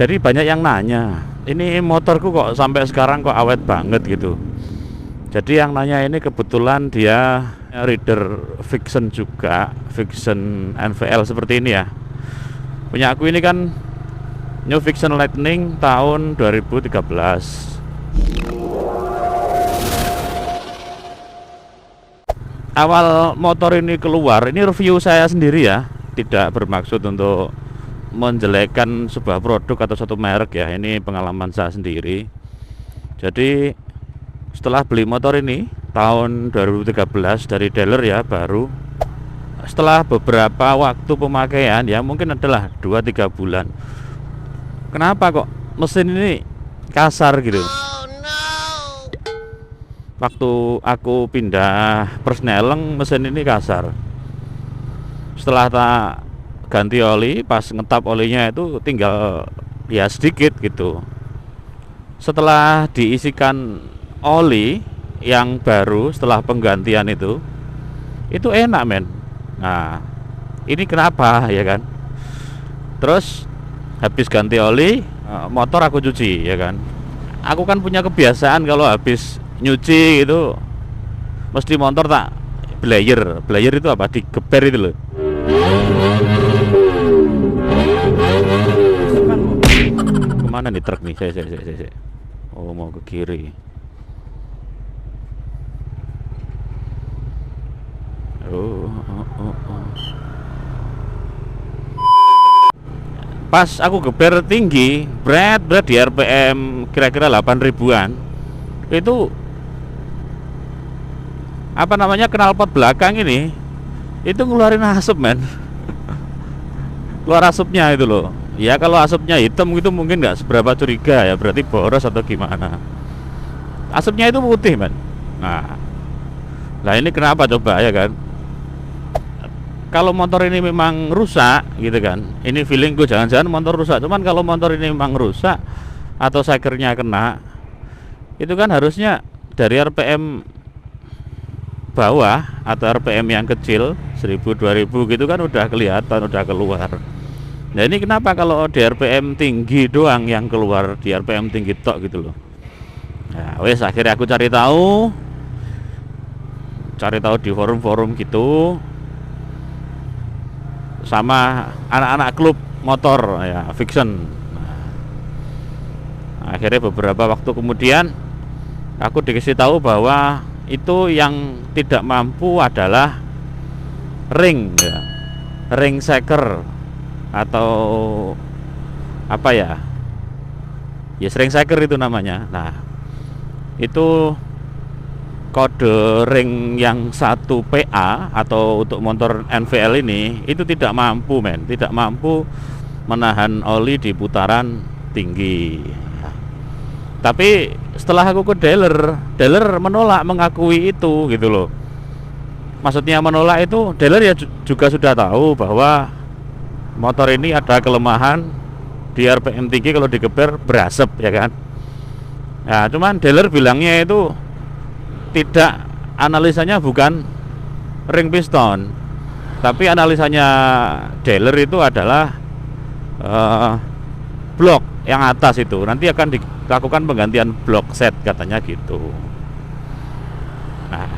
Jadi banyak yang nanya, ini motorku kok sampai sekarang kok awet banget gitu. Jadi yang nanya ini kebetulan dia reader Vixion juga, Vixion NVL seperti ini ya. Punya aku ini kan New Vixion Lightning tahun 2013. Awal motor ini keluar, ini review saya sendiri ya, tidak bermaksud untuk menjelekkan sebuah produk atau satu merek ya. Ini pengalaman saya sendiri. Jadi setelah beli motor ini tahun 2013 dari dealer ya, baru setelah beberapa waktu pemakaian ya, mungkin adalah 2-3 bulan, kenapa kok mesin ini kasar gitu. Waktu aku pindah persneleng, mesin ini kasar. Setelah tak ganti oli, pas ngetap olinya itu tinggal ya sedikit gitu. Setelah diisikan oli yang baru setelah penggantian itu enak men. Nah ini kenapa ya kan. Terus habis ganti oli, motor aku cuci ya kan. Aku kan punya kebiasaan kalau habis nyuci itu mesti motor tak blayer. Blayer itu apa? Digeber itu loh. Kemana nih truk nih? Saya. Oh, mau ke kiri. Oh. Pas aku geber tinggi, berat di RPM kira-kira 8 ribuan. Itu apa namanya, knalpot belakang ini itu ngeluarin asap men. Keluar asapnya itu loh. Ya kalau asapnya hitam gitu mungkin nggak seberapa curiga ya, berarti boros atau gimana. Asapnya itu putih men. Nah ini kenapa coba ya kan. Kalau motor ini memang rusak gitu kan, ini feelingku jangan-jangan motor rusak. Cuman kalau motor ini memang rusak atau sekernya kena, itu kan harusnya dari RPM bawah atau RPM yang kecil 1000-2000 gitu kan udah kelihatan, udah keluar. Nah ini kenapa kalau di RPM tinggi doang yang keluar, di RPM tinggi tok gitu loh. Nah wes akhirnya aku cari tahu di forum-forum gitu, sama anak-anak klub motor ya Vixion. Nah, akhirnya beberapa waktu kemudian aku dikasih tahu bahwa itu yang tidak mampu adalah ring ya, ring shaker atau apa ya, ring shaker itu namanya. Nah itu kode ring yang 1 PA atau untuk motor NVL ini itu tidak mampu men, tidak mampu menahan oli di putaran tinggi. Tapi setelah aku ke dealer menolak mengakui itu gitu loh. Maksudnya menolak itu, dealer ya juga sudah tahu bahwa motor ini ada kelemahan di RPM tinggi, kalau digeber berasap ya kan. Nah cuman dealer bilangnya itu tidak, analisanya bukan ring piston, tapi analisanya dealer itu adalah blok yang atas itu nanti akan dilakukan penggantian blok set katanya gitu. Nah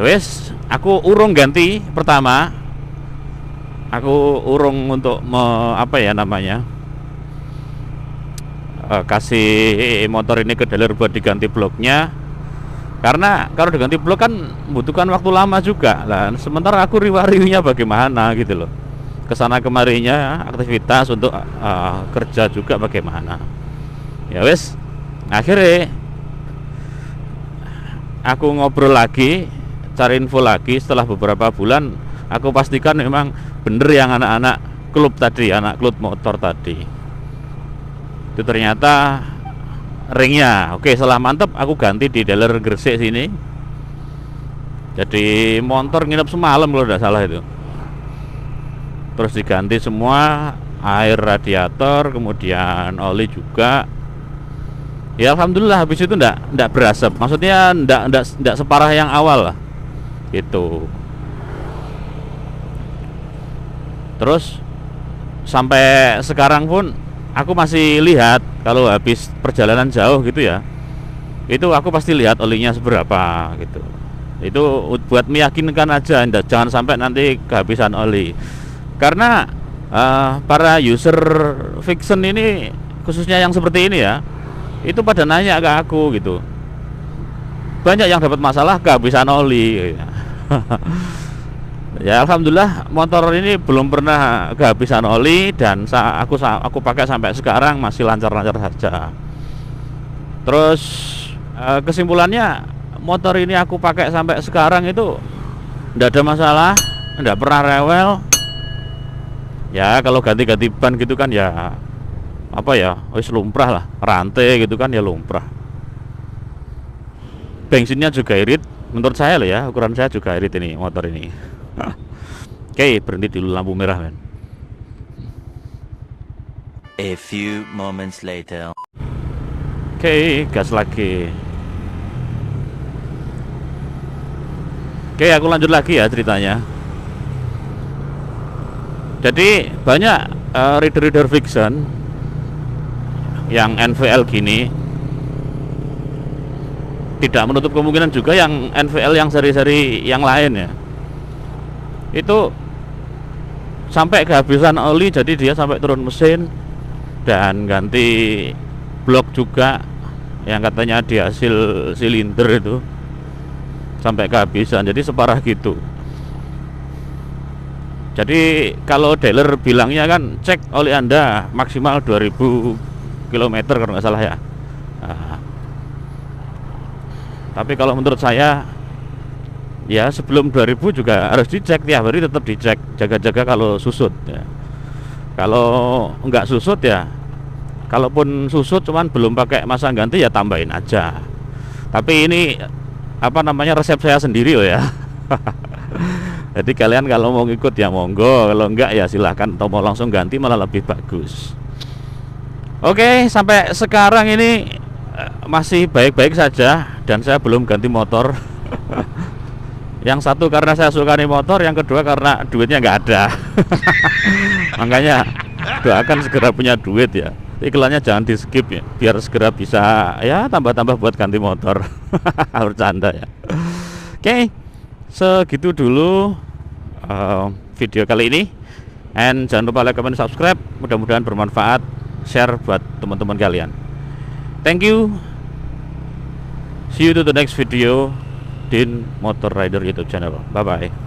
wes aku urung ganti pertama, aku urung untuk apa ya namanya, kasih motor ini ke dealer buat diganti bloknya. Karena kalau diganti blok kan membutuhkan waktu lama juga lah. Sementara aku riwariunya bagaimana gitu loh, kesana kemarinya aktivitas untuk kerja juga bagaimana. Ya wes akhirnya aku ngobrol lagi, cari info lagi. Setelah beberapa bulan aku pastikan memang bener yang anak-anak klub tadi, anak klub motor tadi itu ternyata ringnya oke. Setelah mantep aku ganti di dealer Gresik sini. Jadi motor nginep semalam kalau tidak salah itu. Terus diganti semua, air radiator, kemudian oli juga. Ya alhamdulillah habis itu enggak berasap. Maksudnya enggak separah yang awal lah. Gitu. Terus sampai sekarang pun aku masih lihat kalau habis perjalanan jauh gitu ya, itu aku pasti lihat olinya seberapa gitu. Itu buat meyakinkan aja, jangan sampai nanti kehabisan oli. Karena para user fiction ini, khususnya yang seperti ini ya, itu pada nanya ke aku gitu, banyak yang dapat masalah kehabisan oli. Ya alhamdulillah motor ini belum pernah kehabisan oli, dan aku pakai sampai sekarang masih lancar-lancar saja. Terus kesimpulannya, motor ini aku pakai sampai sekarang itu tidak ada masalah, tidak pernah rewel. Ya kalau ganti-ganti ban gitu kan ya apa ya, wis lumrah lah, rantai gitu kan ya lumrah. Bensinnya juga irit, menurut saya loh ya, ukuran saya juga irit ini motor ini. Oke, berhenti dulu lampu merah kan. A few moments later. Oke, gas lagi. Oke, aku lanjut lagi ya ceritanya. Jadi banyak reader fiction yang NVL gini, tidak menutup kemungkinan juga yang NVL yang seri-seri yang lain ya, itu sampai kehabisan oli, jadi dia sampai turun mesin dan ganti blok juga, yang katanya di hasil silinder itu sampai kehabisan, jadi separah gitu. Jadi kalau dealer bilangnya kan cek oli Anda maksimal 2000 km kalau nggak salah ya. Nah, tapi kalau menurut saya ya sebelum 2000 juga harus dicek, tiap hari tetap dicek, jaga-jaga kalau susut ya. Kalau nggak susut ya, kalaupun susut cuman belum pakai masang ganti ya tambahin aja. Tapi ini apa namanya, resep saya sendiri loh ya. Jadi kalian kalau mau ngikut ya monggo, kalau enggak ya silahkan, atau mau langsung ganti malah lebih bagus. Oke, sampai sekarang ini masih baik-baik saja, dan saya belum ganti motor. Yang satu karena saya suka nih motor, yang kedua karena duitnya nggak ada. Makanya doakan segera punya duit ya. Iklannya jangan di skip ya, biar segera bisa ya tambah-tambah buat ganti motor. Bercanda ya. Oke, segitu dulu video kali ini. And jangan lupa like, comment, subscribe. Mudah-mudahan bermanfaat. Share buat teman-teman kalian. Thank you. See you to the next video Din Motor Rider YouTube channel. Bye bye.